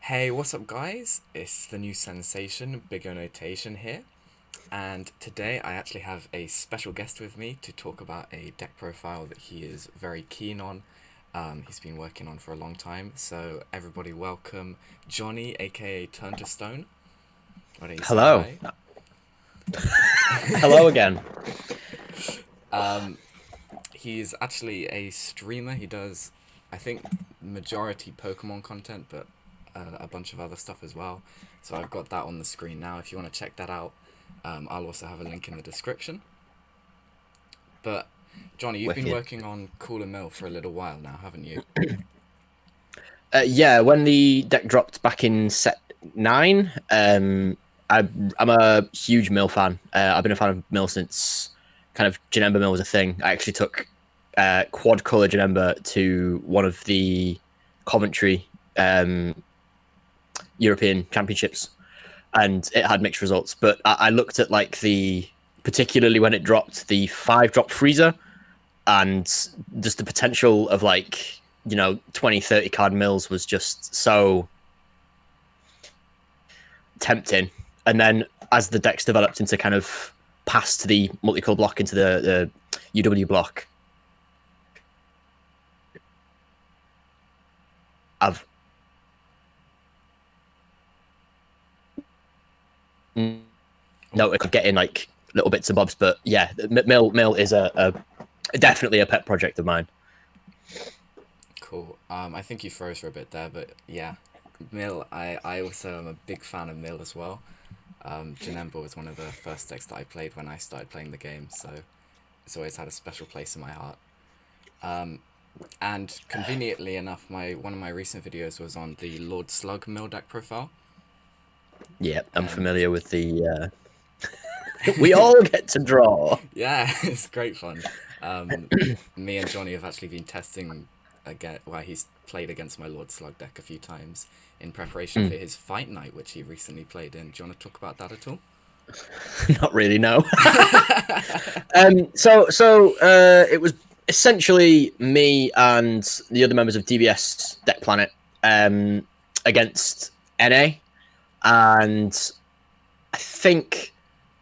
Hey, what's up, guys? It's the new sensation, Big O Notation here, and today I actually have a special guest with me to talk about a deck profile that he is very keen on. He's been working on for a long time, so everybody welcome Johnny, aka Turn to Stone. Why don't you say Hello. hi? Hello again. He's actually a streamer. He does, I think, majority Pokemon content, but a bunch of other stuff as well. So I've got that on the screen now. If you want to check that out, I'll also have a link in the description. But Johnny, you've been Wicked. working on Cooler Mill for a little while now, haven't you? Yeah, when the deck dropped back in set 9, I'm a huge Mill fan. I've been a fan of Mill since kind of Janemba Mill was a thing. I actually took quad color Janemba to one of the Coventry European Championships, and it had mixed results. But I looked at like particularly when it dropped the 5-drop freezer, and just the potential of 20, 30 card mills was just so tempting. And then as the decks developed into kind of past the multicolor block into the UW block, I've noticed getting like little bits and bobs. But yeah, mill is a definitely a pet project of mine. Cool. I think you froze for a bit there, but yeah, Mill. I also am a big fan of Mill as well. Janemba was one of the first decks that I played when I started playing the game, so it's always had a special place in my heart. And conveniently enough, my one of my recent videos was on the Lord Slug Mill deck profile, Yeah, I'm and familiar with the. We all get to draw. yeah, it's great fun. Um, Me and Johnny have actually been testing again. Well, he's played against my Lord Slug deck a few times in preparation for Mm. his fight night, which he recently played in. Do you want to talk about that at all? Not really, no. It was essentially me and the other members of DBS Deck Planet um, against NA, and I think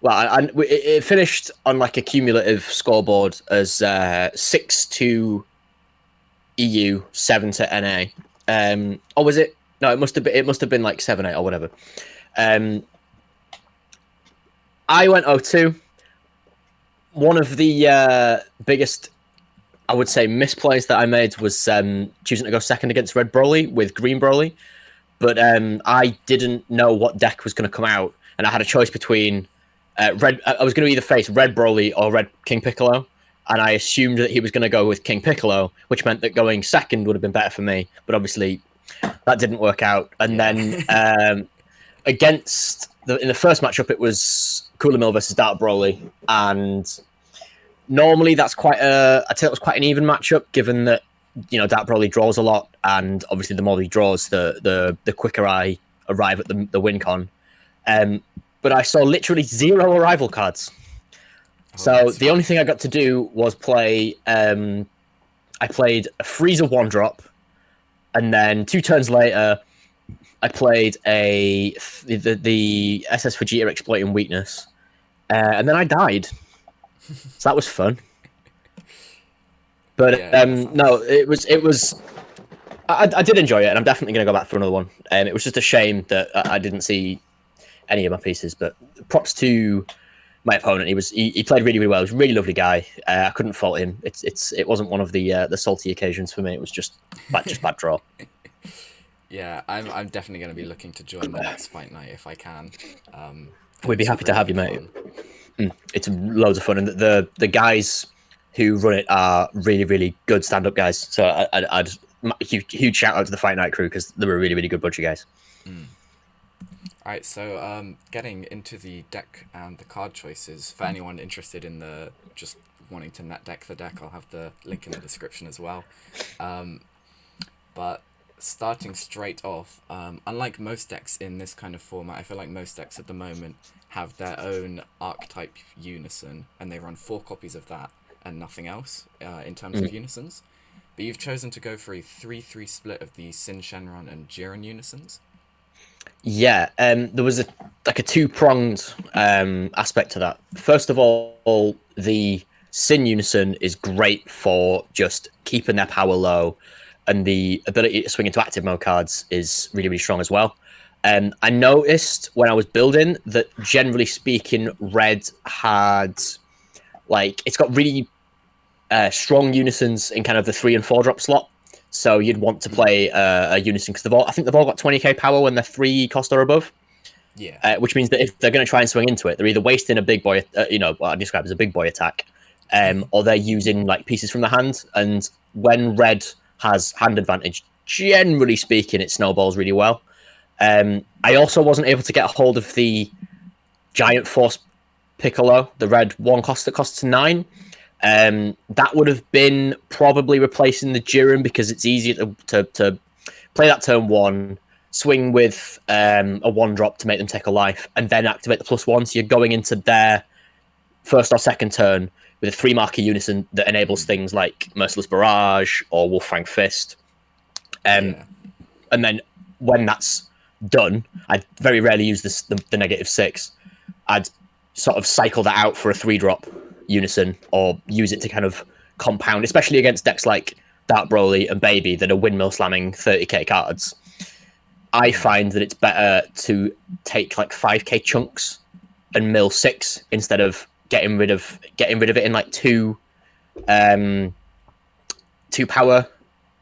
it finished on like a cumulative scoreboard as 6 to EU, 7 to NA. Or was it? No, it must have been like 7-8 or whatever. Um, I went 0-2. One of the biggest, I would say, misplays that I made was choosing to go second against Red Broly with Green Broly. But I didn't know what deck was going to come out, and I had a choice between Red. I was going to either face Red Broly or Red King Piccolo, and I assumed that he was going to go with King Piccolo, which meant that going second would have been better for me. But obviously, that didn't work out. And Yeah. then in the first matchup, it was Cooler Mill versus Dark Broly, and normally that's I'd say it was quite an even matchup, given that Dark Broly draws a lot, and obviously the more he draws, the quicker I arrive at the win con. Um, but I saw literally zero arrival cards. Oh, So that's the fine. only thing I got to do was play. I played a Freezer 1-drop, and then 2 turns later, I played the SS Vegeta exploiting weakness, and then I died. So that was fun. But Yeah, that no, sounds. it was. I did enjoy it, and I'm definitely going to go back for another one. It was just a shame that I didn't see any of my pieces. But props to my opponent. He played really really well. He was a really lovely guy. I couldn't fault him. It wasn't one of the salty occasions for me. It was just bad draw. Yeah, I'm definitely going to be looking to join the next fight night if I can. It We'd be looks happy to really have you, good mate. fun. It's loads of fun, and the guys who run it are really really good stand up guys. So I'd huge shout out to the Fight Night crew because they were a really really good bunch of guys. Alright, so getting into the deck and the card choices, for anyone interested in the just wanting to net deck the deck, I'll have the link in the description as well. But starting straight off, unlike most decks in this kind of format, I feel like most decks at the moment have their own archetype unison, and they run 4 copies of that and nothing else in terms of Mm. unisons. But you've chosen to go for a 3-3 split of the Sin Shenron and Jiren unisons. Yeah, there was a two-pronged aspect to that. First of all, the Sin Unison is great for just keeping their power low, and the ability to swing into active mode cards is really, really strong as well. I noticed when I was building that, generally speaking, Red had like it's got really strong unisons in kind of the 3 and 4 drop slot. So you'd want to play a unison because I think they've all got 20k power when they're 3 cost or above. Yeah. Which means that if they're going to try and swing into it, they're either wasting a big boy, what I describe as a big boy attack, or they're using like pieces from the hand. And when Red has hand advantage, generally speaking, it snowballs really well. I also wasn't able to get a hold of the Giant Force Piccolo, the red 1 cost that costs 9. That would have been probably replacing the Jiren because it's easier to play that turn 1, swing with a 1-drop to make them take a life, and then activate the +1. So you're going into their first or second turn with a 3-marker unison that enables things like Merciless Barrage or Wolfang Fist. Yeah. And then when that's done, I very rarely use the -6. I'd sort of cycle that out for a 3-drop unison or use it to kind of compound, especially against decks like Dark Broly and Baby that are windmill slamming 30k cards. I find that it's better to take like 5k chunks and mill 6 instead of getting rid of it in like 2 power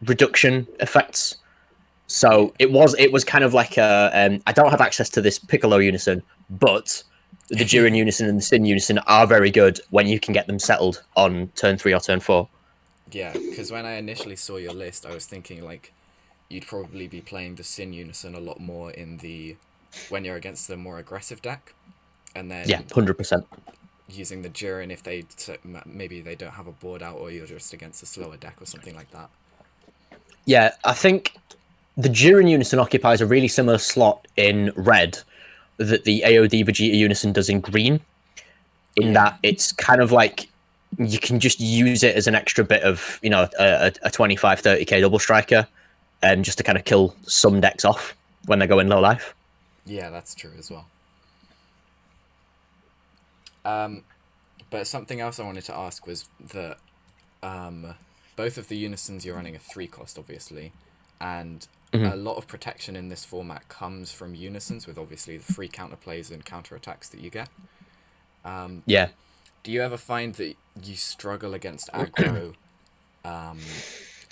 reduction effects. So it was kind of like a I don't have access to this Piccolo unison, but the Jiren unison and the Sin unison are very good when you can get them settled on turn 3 or turn 4. Yeah, because when I initially saw your list, I was thinking like you'd probably be playing the Sin Unison a lot more when you're against the more aggressive deck, and then Yeah, 100%. using the Jiren if maybe they don't have a board out, or you're just against a slower deck or something like that. Yeah, I think the Jiren unison occupies a really similar slot in red that the AOD Vegeta unison does in green, in that it's kind of like you can just use it as an extra bit of, a 25, 30k double striker, just to kind of kill some decks off when they go in low life. Yeah, that's true as well. But something else I wanted to ask was that both of the unisons you're running a 3-cost, obviously, and a lot of protection in this format comes from unisons, with obviously the free counterplays and counterattacks that you get. Yeah. Do you ever find that you struggle against aggro?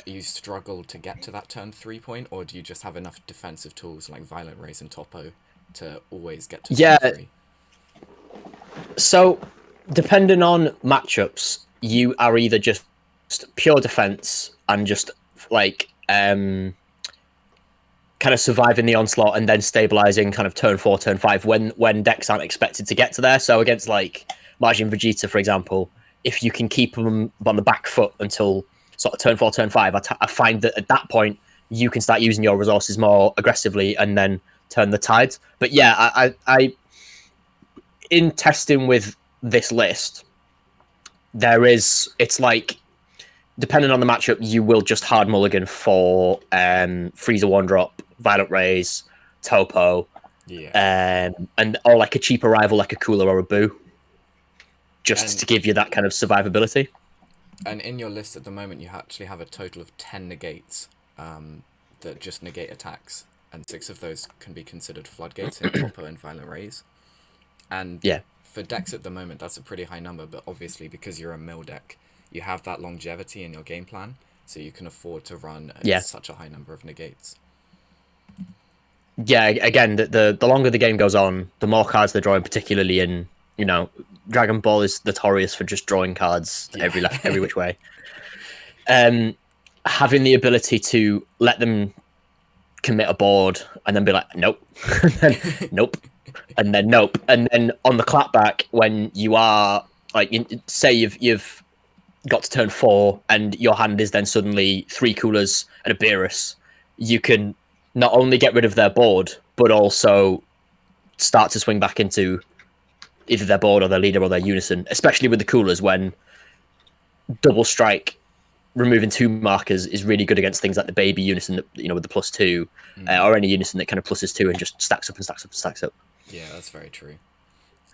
You struggle to get to that turn 3 point, or do you just have enough defensive tools like Violent Rays and Topo to always get to turn 3? So, depending on matchups, you are either just pure defense and just like kind of surviving the onslaught and then stabilizing kind of turn 4, turn 5 when decks aren't expected to get to there. So against like Majin Vegeta, for example, if you can keep them on the back foot until sort of turn 4, turn 5, I find that at that point you can start using your resources more aggressively and then turn the tides. But yeah, I in testing with this list, it's like, depending on the matchup, you will just hard mulligan for Frieza 1-drop, Violent Rays, Topo, and or like a cheaper rival like a Cooler or a Boo, just to give you that kind of survivability. And in your list at the moment, you actually have a total of 10 negates that just negate attacks, and 6 of those can be considered floodgates in Topo and Violent Rays. And yeah, for decks at the moment, that's a pretty high number, but obviously because you're a mill deck, you have that longevity in your game plan, so you can afford to run such a high number of negates. Yeah, again, the longer the game goes on, the more cards they're drawing, particularly in, Dragon Ball is notorious for just drawing cards every which way. Having the ability to let them commit a board and then be like, nope, and then nope, and then nope, and then on the clapback, when you are like, say you've got to turn 4 and your hand is then suddenly 3 Coolers and a Beerus, you can not only get rid of their board but also start to swing back into either their board or their leader or their unison, especially with the Coolers when double strike removing 2 markers is really good against things like the baby unison, with the +2, or any unison that kind of +2 and just stacks up and stacks up and stacks up. Yeah, that's very true.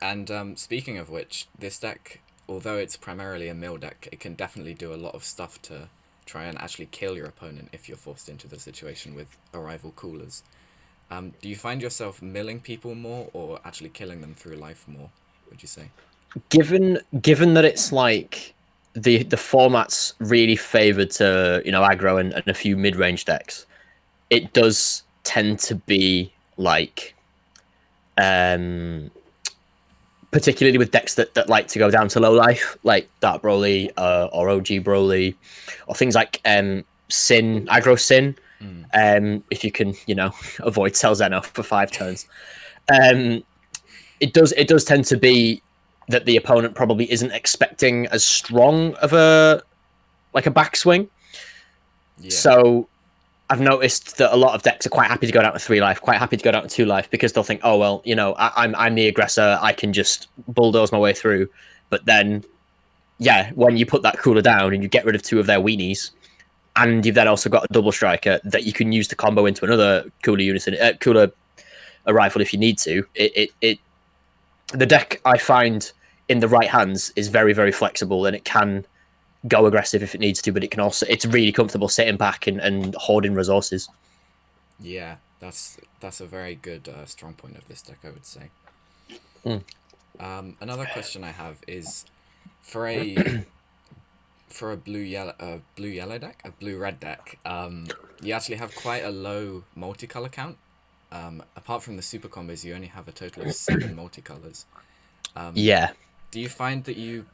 And speaking of which, this deck, although it's primarily a mill deck, it can definitely do a lot of stuff to try and actually kill your opponent if you're forced into the situation with Arrival Coolers. Do you find yourself milling people more or actually killing them through life more, would you say? Given that it's like the format's really favoured to aggro and a few mid-range decks, it does tend to be like particularly with decks that like to go down to low life, like Dark Broly or OG Broly, or things like Sin, aggro Sin. If you can, avoid Cell Xeno for 5 turns. It does tend to be that the opponent probably isn't expecting as strong of a backswing. Yeah. So I've noticed that a lot of decks are quite happy to go down to 3 life, quite happy to go down to 2 life, because they'll think, oh well, I'm the aggressor, I can just bulldoze my way through. But then, yeah, when you put that cooler down and you get rid of 2 of their weenies, and you've then also got a double striker that you can use to combo into another cooler unison, cooler a rifle if you need to. The deck, I find, in the right hands is very, very flexible, and it can go aggressive if it needs to, but it's really comfortable sitting back and hoarding resources. Yeah, that's a very good strong point of this deck, I would say. Another question I have is for a blue yellow deck, a blue red deck. You actually have quite a low multicolor count. Apart from the super combos, you only have a total of 7 multicolors. Yeah. Do you find that you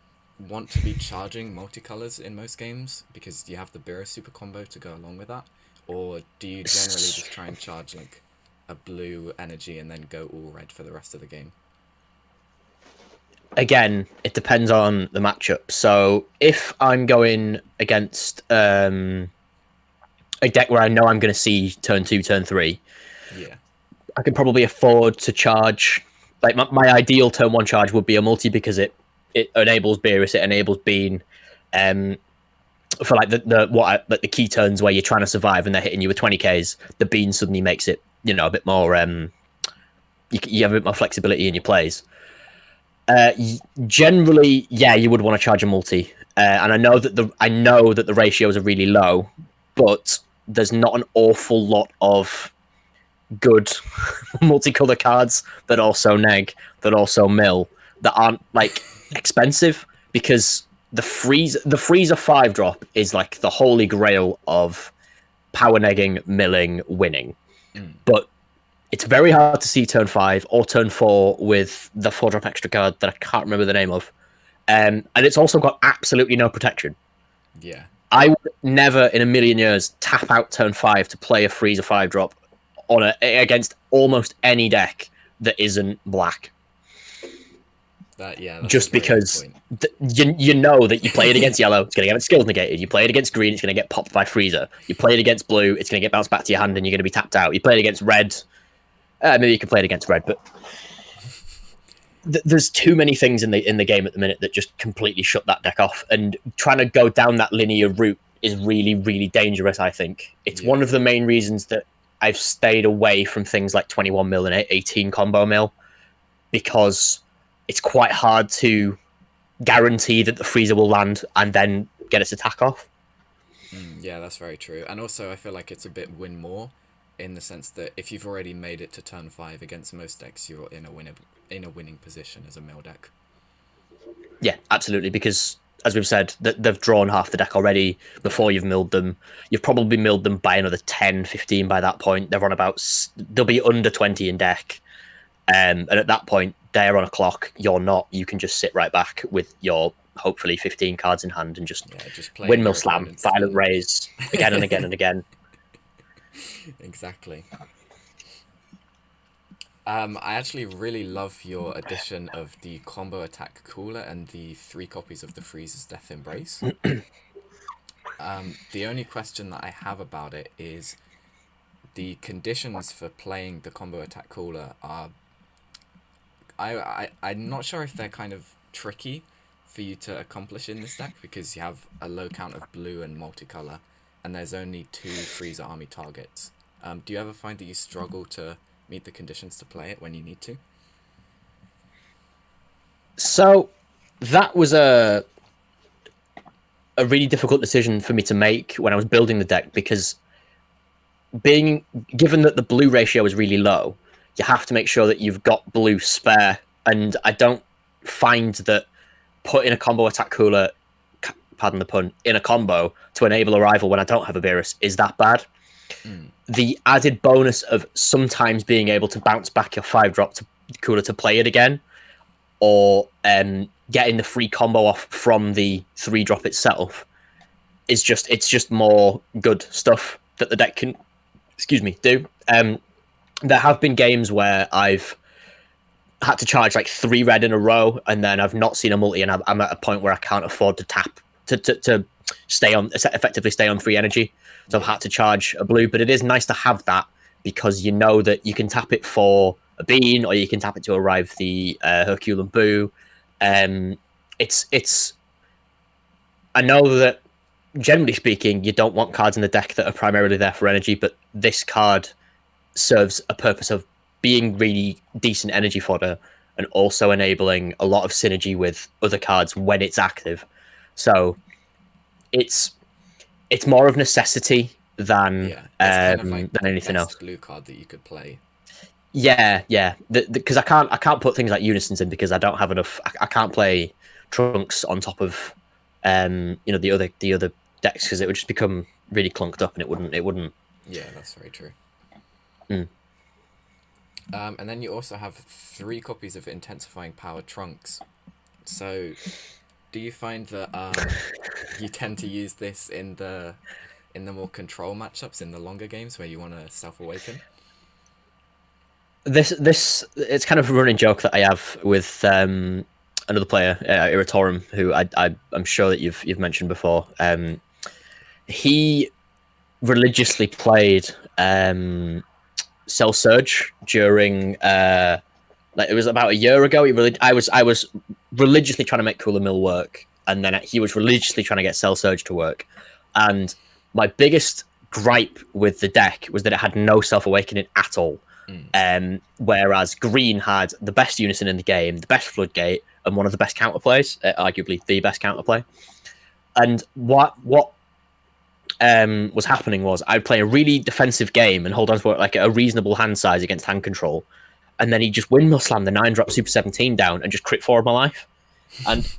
want to be charging multicolors in most games because you have the Beerus super combo to go along with that? Or do you generally just try and charge like a blue energy and then go all red for the rest of the game? Again, it depends on the matchup. So if I'm going against a deck where I know I'm going to see turn 2, turn 3, Yeah, I can probably afford to charge. Like my ideal turn 1 charge would be a multi, because it enables Beerus, it enables Bean, for like the key turns where you're trying to survive and they're hitting you with 20Ks. The Bean suddenly makes it a bit more. You have a bit more flexibility in your plays. Generally, yeah, you would want to charge a multi, and I know that the ratios are really low, but there's not an awful lot of good multicolor cards that also neg, that also mill, that aren't like expensive, because the freezer 5-drop is like the holy grail of power negging, milling, winning. But it's very hard to see turn 5 or turn 4 with the 4-drop extra card that I can't remember the name of. And it's also got absolutely no protection. yeah. I would never in a million years tap out turn 5 to play a freezer 5-drop against almost any deck that isn't black. That's just because you know that you play it against yellow, it's going to get its skills negated. You play it against green, it's going to get popped by freezer. You play it against blue, it's going to get bounced back to your hand and you're going to be tapped out. You play it against red, maybe you can play it against red, but there's too many things in the game at the minute that just completely shut that deck off. And trying to go down that linear route is really, really dangerous, I think. It's one of the main reasons that I've stayed away from things like 21 mil and 18 combo mil, because it's quite hard to guarantee that the freezer will land and then get its attack off. Yeah, that's very true. And also, I feel like it's a bit win more, in the sense that if you've already made it to turn 5 against most decks, you're in a winning position as a mill deck. Yeah, absolutely, because as we've said, they've drawn half the deck already before you've milled them. You've probably milled them by another 10, 15 by that point. They'll be under 20 in deck. And at that point, they're on a clock, you're not. You can just sit right back with your hopefully 15 cards in hand and just windmill slam, violent raise again and again and again. Exactly. I actually really love your addition of the combo attack cooler and the 3 copies of the Freezer's Death Embrace. The only question that I have about it is the conditions for playing the combo attack cooler are... I'm not sure if they're kind of tricky for you to accomplish in this deck because you have a low count of blue and multicolor, and there's only 2 Freezer army targets. Do you ever find that you struggle to meet the conditions to play it when you need to? So that was a really difficult decision for me to make when I was building the deck, because being given that the blue ratio is really low, you have to make sure that you've got blue spare, and I don't find that putting a combo attack cooler, pardon the pun, in a combo to enable a rival when I don't have a Beerus is that bad. The added bonus of sometimes being able to bounce back your 5-drop to cooler to play it again, or getting the free combo off from the 3-drop itself, is just more good stuff that the deck can, do. There have been games where I've had to charge like 3 red in a row, and then I've not seen a multi, and I'm at a point where I can't afford to tap to effectively stay on 3 energy. So I've had to charge a blue, but it is nice to have that, because you know that you can tap it for a bean, or you can tap it to arrive the Herculean Boo. It's. I know that generally speaking, you don't want cards in the deck that are primarily there for energy, but this card serves a purpose of being really decent energy fodder and also enabling a lot of synergy with other cards when it's active. So it's more of necessity than kind of like than anything else. Blue card that you could play. Yeah. Because I can't put things like Unisons in, because I don't have enough. I can't play Trunks on top of the other decks, because it would just become really clunked up, and it wouldn't. Yeah, that's very true. Mm. And then you also have 3 copies of Intensifying Power Trunks. So, do you find that you tend to use this in the more control matchups, in the longer games where you want to self-awaken? This it's kind of a running joke that I have with another player, Irritorum, who I'm sure that you've mentioned before. He religiously played Cell Surge during it was about a year ago. I was religiously trying to make Cooler Mill work, and then he was religiously trying to get Cell Surge to work. And my biggest gripe with the deck was that it had no self-awakening at all. Whereas Green had the best Unison in the game, the best Floodgate, and one of the best counterplays, arguably the best counterplay. And what was happening was I'd play a really defensive game and hold on to like a reasonable hand size against hand control, and then he'd just windmill slam the 9-drop Super 17 down and just crit 4 of my life. And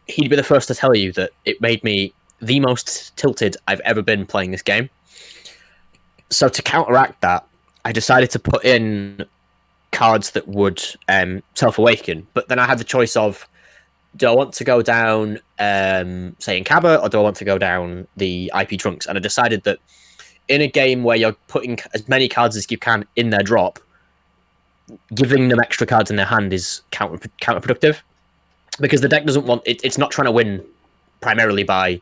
he'd be the first to tell you that it made me the most tilted I've ever been playing this game. So to counteract that, I decided to put in cards that would self-awaken, but then I had the choice of, do I want to go down, say, Inkaba, or do I want to go down the IP Trunks? And I decided that in a game where you're putting as many cards as you can in their drop, giving them extra cards in their hand is counterproductive, because the deck doesn't want it. It's not trying to win primarily by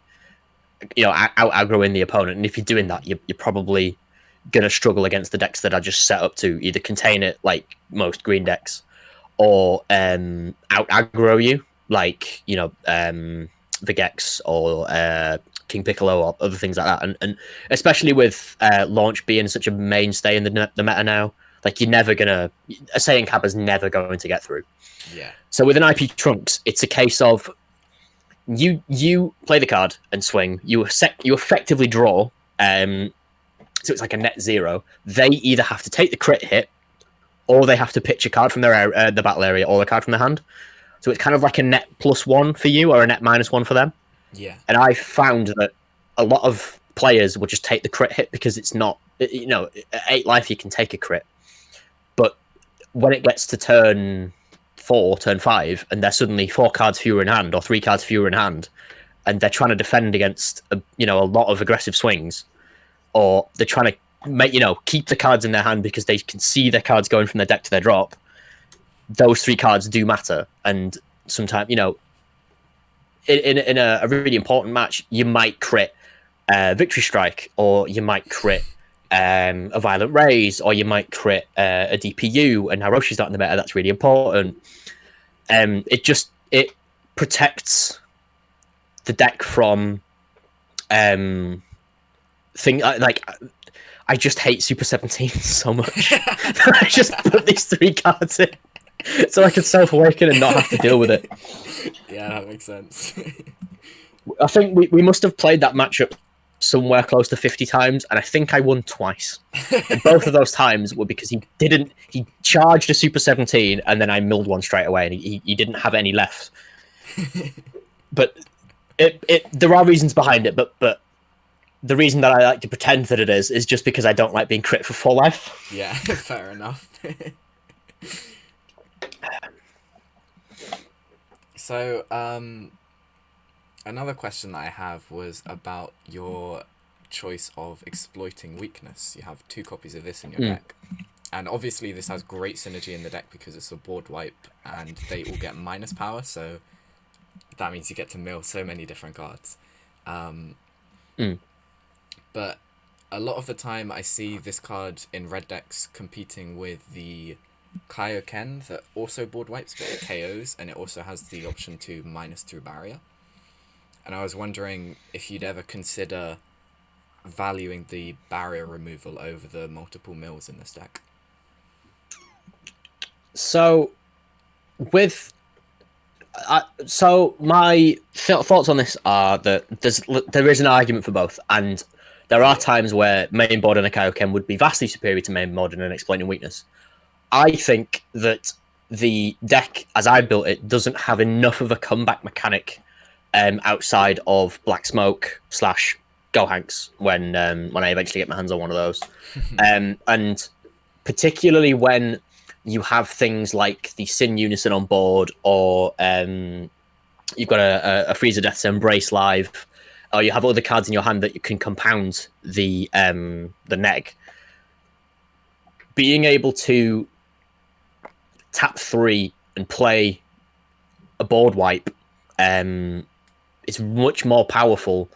out aggroing the opponent, and if you're doing that, you're probably gonna struggle against the decks that are just set up to either contain it, like most green decks, or out aggro you, like Vigex or King Piccolo or other things like that. And especially with launch being such a mainstay in the meta now, like you're never gonna a Saiyan Kappa's never going to get through. Yeah. So with an IP Trunks, it's a case of you play the card and swing. You effectively draw. So it's like a net 0. They either have to take the crit hit, or they have to pitch a card from their the battle area, or a card from their hand. So it's kind of like a net +1 for you, or a net -1 for them. Yeah. And I found that a lot of players will just take the crit hit because it's not, at 8 life you can take a crit. But when it gets to turn 4, turn 5, and they're suddenly 4 cards fewer in hand, or 3 cards fewer in hand, and they're trying to defend against a lot of aggressive swings, or they're trying to make keep the cards in their hand because they can see their cards going from their deck to their drop, those 3 cards do matter. And sometimes in a really important match, you might crit Victory Strike, or you might crit a Violent Raise, or you might crit a DPU, and now Roshi's not in the meta. That's really important. It protects the deck from I just hate Super 17 so much. I just put these 3 cards in so I can self-awaken and not have to deal with it. Yeah, that makes sense. I think we must have played that matchup somewhere close to 50 times, and I think I won twice. And both of those times were because he charged a Super 17, and then I milled one straight away, and he didn't have any left. But there are reasons behind it, but the reason that I like to pretend that it is just because I don't like being crit for 4 life. Yeah, fair enough. So, another question that I have was about your choice of exploiting weakness. You have 2 copies of this in your deck. And obviously this has great synergy in the deck because it's a board wipe and they all get minus power, so that means you get to mill so many different cards. But a lot of the time I see this card in red decks competing with the Kaioken that also board wipes, but it KOs, and it also has the option to minus through barrier. And I was wondering if you'd ever consider valuing the barrier removal over the multiple mills in this deck. So, my thoughts on this are that there is an argument for both, and there are times where main board and a Kaioken would be vastly superior to main board and an exploiting weakness. I think that the deck, as I built it, doesn't have enough of a comeback mechanic outside of Black Smoke / Gohanks when I eventually get my hands on one of those. And particularly when you have things like the Sin Unison on board, or you've got a Freezer Death's Embrace live, or you have other cards in your hand that you can compound the neg. Being able to tap 3 and play a board wipe is much more powerful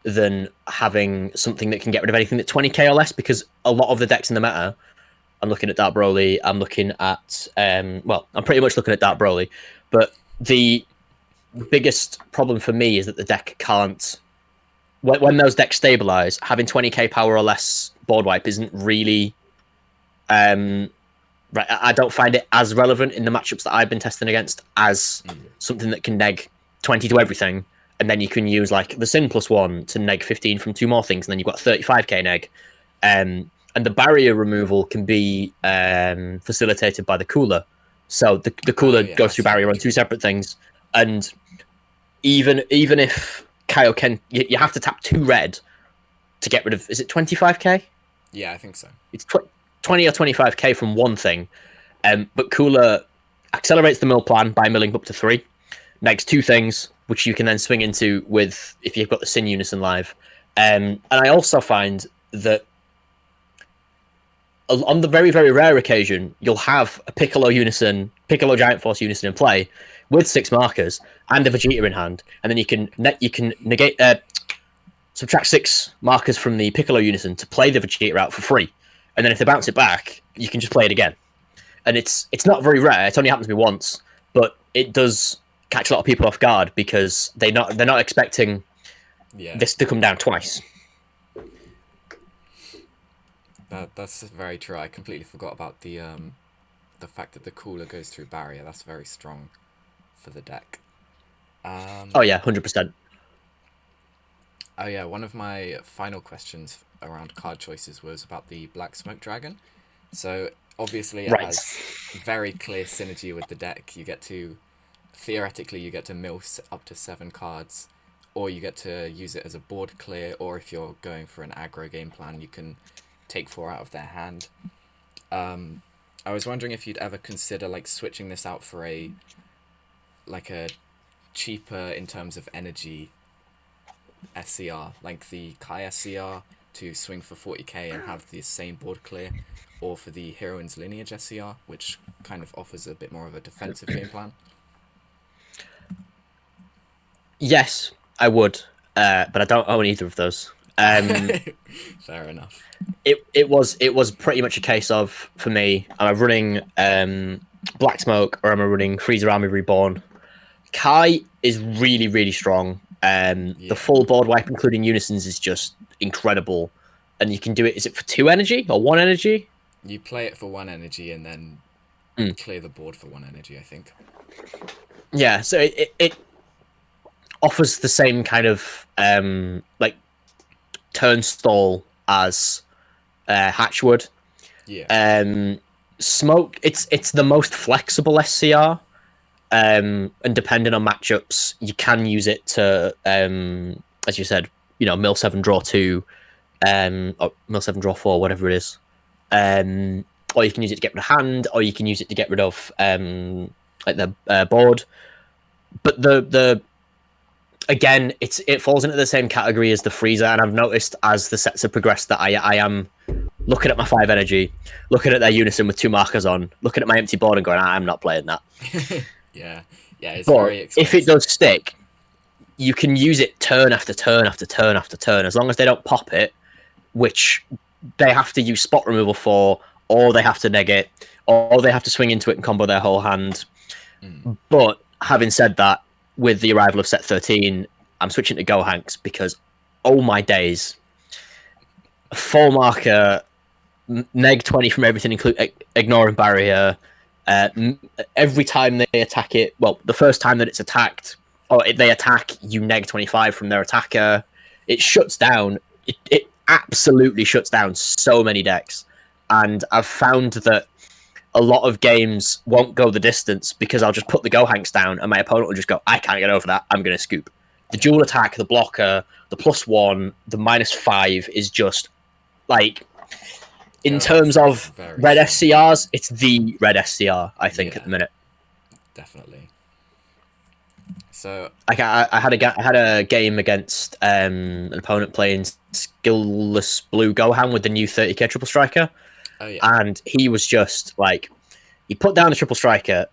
than having something that can get rid of anything that's 20k or less, because a lot of the decks in the meta, I'm looking at Dark Broly, I'm looking at I'm pretty much looking at Dark Broly, but the biggest problem for me is that the deck can't, when those decks stabilize, having 20k power or less board wipe isn't really right. I don't find it as relevant in the matchups that I've been testing against as something that can neg 20 to everything, and then you can use like the Sin +1 to neg 15 from 2 more things, and then you've got 35k neg. And the barrier removal can be facilitated by the cooler. So the cooler goes through barrier on 2 separate things, and even if Kaioken, you have to tap 2 red to get rid of, is it 25k? Yeah, I think so. It's 20 or 25k from one thing, but Cooler accelerates the mill plan by milling up to 3, negs 2 things, which you can then swing into with if you've got the Sin Unison live. And I also find that on the very, very rare occasion, you'll have a Piccolo Giant Force Unison in play with 6 markers and a Vegeta in hand, and then you can negate subtract 6 markers from the Piccolo Unison to play the Vegeta out for free. And then if they bounce it back, you can just play it again. And it's not very rare. It only happens to me once, but it does catch a lot of people off guard because they're not expecting this to come down twice. That's very true. I completely forgot about the fact that the cooler goes through barrier. That's very strong for the deck. Oh yeah, 100%. Oh yeah, one of my final questions around card choices was about the Black Smoke Dragon. So obviously it has very clear synergy with the deck. Theoretically you get to mill up to 7 cards, or you get to use it as a board clear, or if you're going for an aggro game plan, you can take 4 out of their hand. I was wondering if you'd ever consider like switching this out for a cheaper in terms of energy SCR, like the Kai SCR, to swing for 40k and have the same board clear, or for the Heroine's Lineage SCR, which kind of offers a bit more of a defensive game plan. Yes, I would, but I don't own either of those. Fair enough. It was pretty much a case of, for me, am I running Black Smoke or am I running Freezer Army Reborn? Kai is really, really strong The full board wipe, including unisons, is just incredible. And you can do it. Is it for 2 energy or 1 energy? You play it for 1 energy and then clear the board for 1 energy, I think. Yeah, so it offers the same kind of like turnstall as Hatchwood. Yeah. Smoke. It's the most flexible SCR. And depending on matchups, you can use it to, as you said, mill 7, draw 2, or mill 7, draw 4, whatever it is. Or you can use it to get rid of hand, or you can use it to get rid of like the board. But the again, it falls into the same category as the freezer, and I've noticed as the sets have progressed that I am looking at my 5 energy, looking at their unison with 2 markers on, looking at my empty board and going, I'm not playing that. Yeah, it's but very expensive. If it does stick, you can use it turn after turn after turn after turn, as long as they don't pop it, which they have to use spot removal for, or they have to neg it, or they have to swing into it and combo their whole hand. But having said that, with the arrival of set 13, I'm switching to Gohanks because, oh my days, 4 marker, neg 20 from everything, including ignoring barrier. Every time they attack it, well, the first time that it's attacked, or they attack, you neg 25 from their attacker. It shuts down. It absolutely shuts down so many decks. And I've found that a lot of games won't go the distance because I'll just put the Gohanks down and my opponent will just go, I can't get over that, I'm going to scoop. The dual attack, the blocker, the +1, the -5 is just, like, in terms of red SCRs, it's the red SCR, I think, at the minute. Definitely. So I had a game against an opponent playing skillless blue Gohan with the new 30k triple striker. Oh, yeah. And he was just like, he put down the triple striker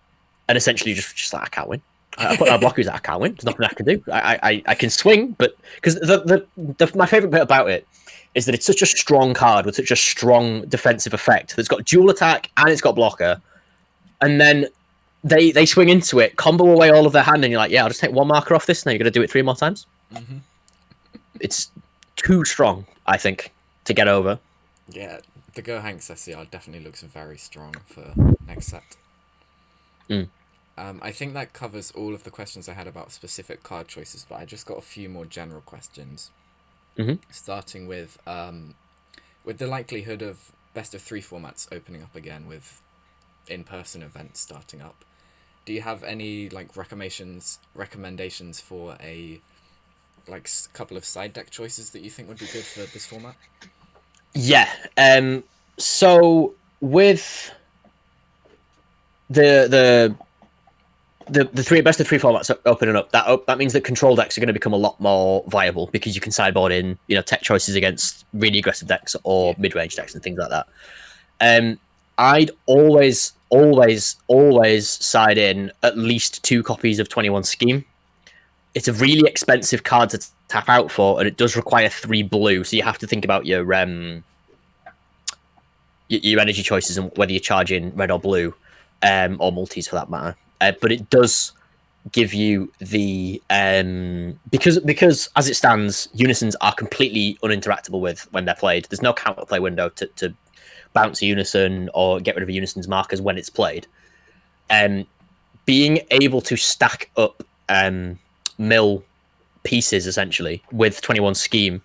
and essentially just like, I can't win. I put down a blocker, he's like, I can't win. There's nothing I can do. I can swing, but because my favorite bit about it is that it's such a strong card with such a strong defensive effect that's got dual attack and it's got blocker. And then they swing into it, combo away all of their hand, and you're like, yeah, I'll just take 1 marker off this, now you're going to do it 3 more times. It's too strong, I think, to get over. Yeah, the Gohanks SCR definitely looks very strong for next set. I think that covers all of the questions I had about specific card choices, but I just got a few more general questions. Starting with the likelihood of best of 3 formats opening up again with in-person events starting up. Do you have any like recommendations for a couple of side deck choices that you think would be good for this format? Yeah. So with the best of 3 formats opening up, that means that control decks are going to become a lot more viable because you can sideboard in tech choices against really aggressive decks or mid-range decks and things like that. I'd always side in at least 2 copies of 21 Scheme. It's a really expensive card to tap out for, and it does require 3 blue, so you have to think about your energy choices and whether you charge in red or blue, or multis for that matter. But it does give you the because as it stands, unisons are completely uninteractable with when they're played. There's no counterplay window to bounce a unison or get rid of a unison's markers when it's played. Being able to stack up mill pieces essentially with 21 Scheme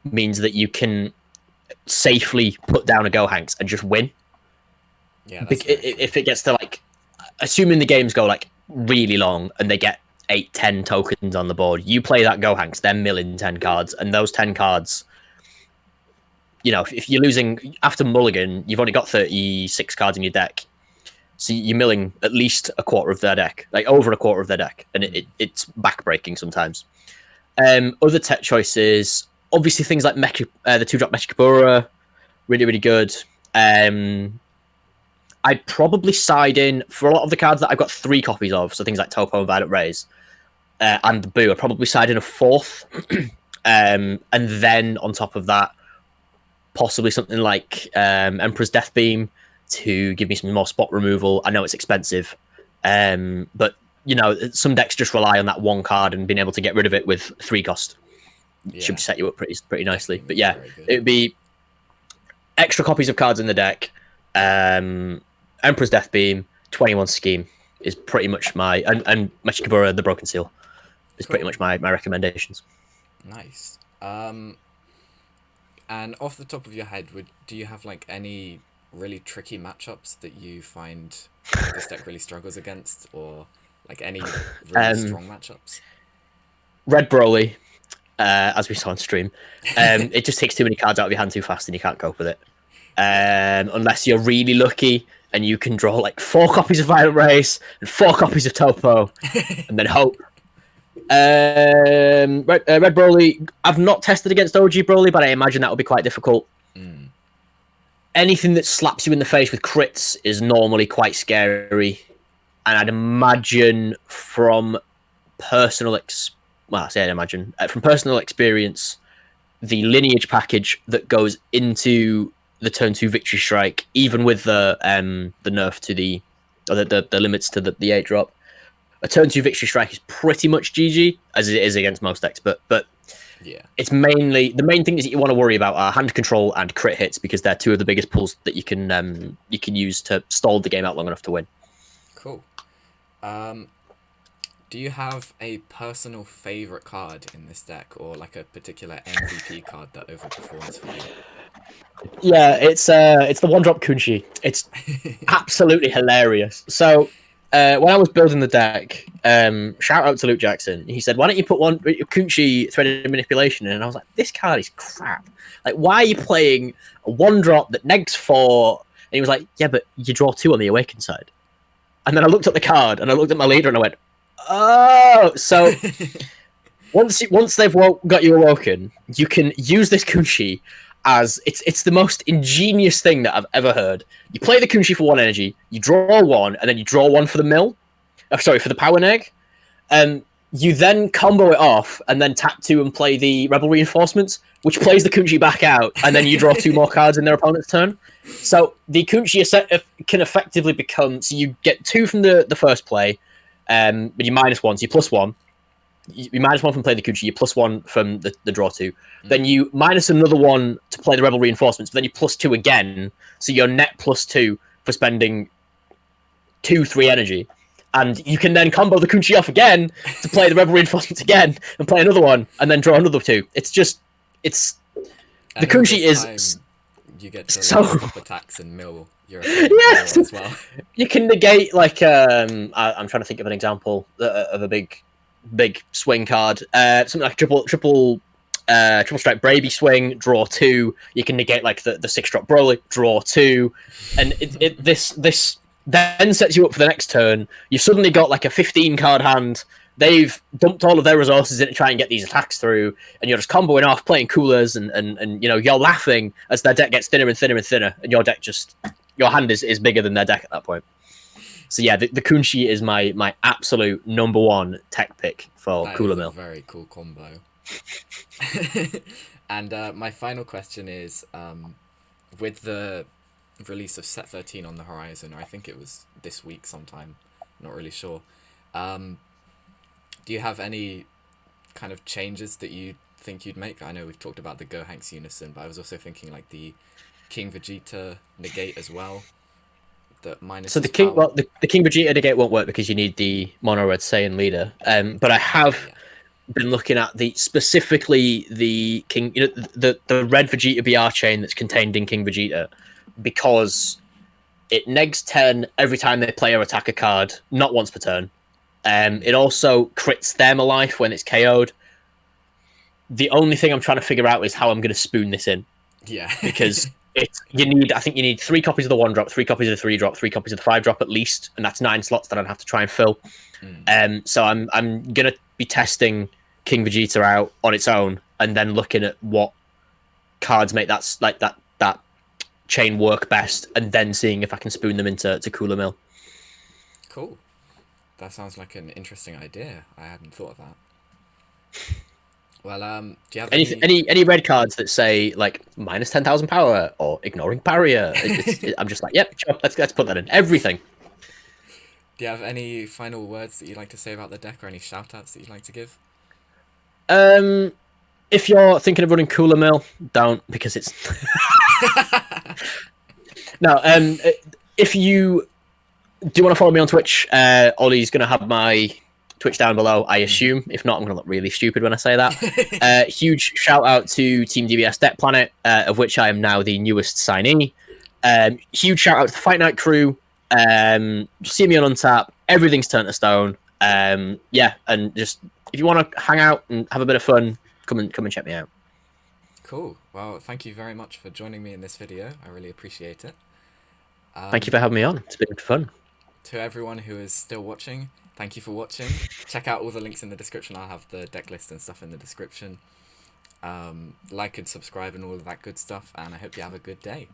means that you can safely put down a Gohanks and just win. Yeah, if it gets to assuming the games go really long and they get 8-10 tokens on the board, you play that Gohanks, they're milling 10 cards, and those 10 cards, if you're losing after mulligan, you've only got 36 cards in your deck, so you're milling at least a quarter of their deck, over a quarter of their deck, and it's backbreaking sometimes. Other tech choices, obviously things like the 2-drop Mechikabura, really, really good. I'd probably side in for a lot of the cards that I've got 3 copies of, so things like Topo and Violet Rays, and the Boo. I'd probably side in a 4th, and then on top of that, possibly something like Emperor's Death Beam to give me some more spot removal. I know it's expensive, but some decks just rely on that one card and being able to get rid of it with 3 cost. Yeah. Should set you up pretty nicely. Definitely But yeah, very good. it would be extra copies of cards in the deck. Emperor's Death Beam, 21 Scheme is pretty much my and Mechikabura the Broken Seal is pretty Cool. much my recommendations. Nice. And off the top of your head, do you have like any really tricky matchups that you find this deck really struggles against, or like any really strong matchups? Red Broly, as we saw on stream, it just takes too many cards out of your hand too fast, and you can't cope with it. Unless you're really lucky and you can draw like 4 copies of Violent Race and 4 copies of Topo, and then hope. Red Broly, I've not tested against OG Broly, but I imagine that will be quite difficult. Anything that slaps you in the face with crits is normally quite scary, and I'd imagine from personal from personal experience, the lineage package that goes into the turn 2 Victory Strike, even with the nerf to the limits to the 8 drop, a turn 2 Victory Strike is pretty much GG, as it is against most decks. But yeah, it's mainly the main things that you want to worry about are hand control and crit hits, because they're 2 of the biggest pulls that you can use to stall the game out long enough to win. Cool. Do you have a personal favorite card in this deck, or like a particular MVP card that overperforms for you? Yeah, it's the 1-drop Kunshi. It's absolutely hilarious. So when I was building the deck, shout out to Luke Jackson. He said, "Why don't you put one Kunshi Threaded Manipulation in?" And I was like, "This card is crap. Like, why are you playing a 1-drop that negs 4?" And he was like, "Yeah, but you draw 2 on the Awakened side." And then I looked at the card and I looked at my leader and I went, "Oh, so once they've got you awoken, you can use this Kunshi as it's the most ingenious thing that I've ever heard. You play the Kunshi for 1 energy, you draw 1, and then you draw 1 for the mill. For the power neg. You then combo it off and then tap 2 and play the Rebel Reinforcements, which plays the Kunshi back out, and then you draw 2 more cards in their opponent's turn. So the Kunshi can effectively become, so you get 2 from the first play, but you -1, so you +1. You -1 from playing the Kunshi, you +1 from the draw 2. Then you minus another 1 to play the Rebel Reinforcements, but then you +2 again, so you're net +2 for spending 2/3 energy. And you can then combo the Kunshi off again to play the Rebel Reinforcements again and play another 1 and then draw another 2. It's the Kunshi is you get to so top attacks and mill your yes as well. You can negate like I'm trying to think of an example of a big swing card. Something like triple strike Braby swing, draw 2. You can negate like the 6-drop Broly, draw 2, and this then sets you up for the next turn. You've suddenly got like a 15-card hand. They've dumped all of their resources in to try and get these attacks through, and you're just comboing off, playing coolers, and you're laughing as their deck gets thinner and thinner and thinner, and your hand is bigger than their deck at that point. So yeah, the Kunshi is my absolute number 1 tech pick for Cooler Mill. Very cool combo. And my final question is, with the release of Set 13 on the horizon, or I think it was this week sometime, not really sure, do you have any kind of changes that you think you'd make? I know we've talked about the Gohanks Unison, but I was also thinking like the King Vegeta negate as well. So the King Vegeta negate won't work because you need the Mono Red Saiyan leader. But I have been looking at specifically the King, the Red Vegeta BR chain that's contained in King Vegeta, because it negs 10 every time they play or attack a card, not once per turn. It also crits them a life when it's KO'd. The only thing I'm trying to figure out is how I'm going to spoon this in. Yeah. Because I think you need 3 copies of the 1-drop, 3 copies of the 3-drop, 3 copies of the 5-drop at least, and that's 9 slots that I'd have to try and fill. So I'm going to be testing King Vegeta out on its own, and then looking at what cards make that chain work best, and then seeing if I can spoon them into Cooler Mill. Cool. That sounds like an interesting idea. I hadn't thought of that. Well, do you have any red cards that say like minus 10,000 power or ignoring barrier? I'm just like, yep, sure, let's put that in everything. Do you have any final words that you'd like to say about the deck, or any shout outs that you'd like to give? If you're thinking of running Cooler Mill, don't, because it's no. If you do want to follow me on Twitch, Ollie's going to have my Twitch down below, I assume. If not, I'm going to look really stupid when I say that. Huge shout out to Team DBS Deck Planet, of which I am now the newest signee. Huge shout out to the Fight Night crew. See me on Untap. Everything's turned to stone. Yeah, and just if you want to hang out and have a bit of fun, come and check me out. Cool. Well, thank you very much for joining me in this video. I really appreciate it. Thank you for having me on. It's been fun. To everyone who is still watching, thank you for watching. Check out all the links in the description. I'll have the deck list and stuff in the description. Like and subscribe and all of that good stuff, and I hope you have a good day.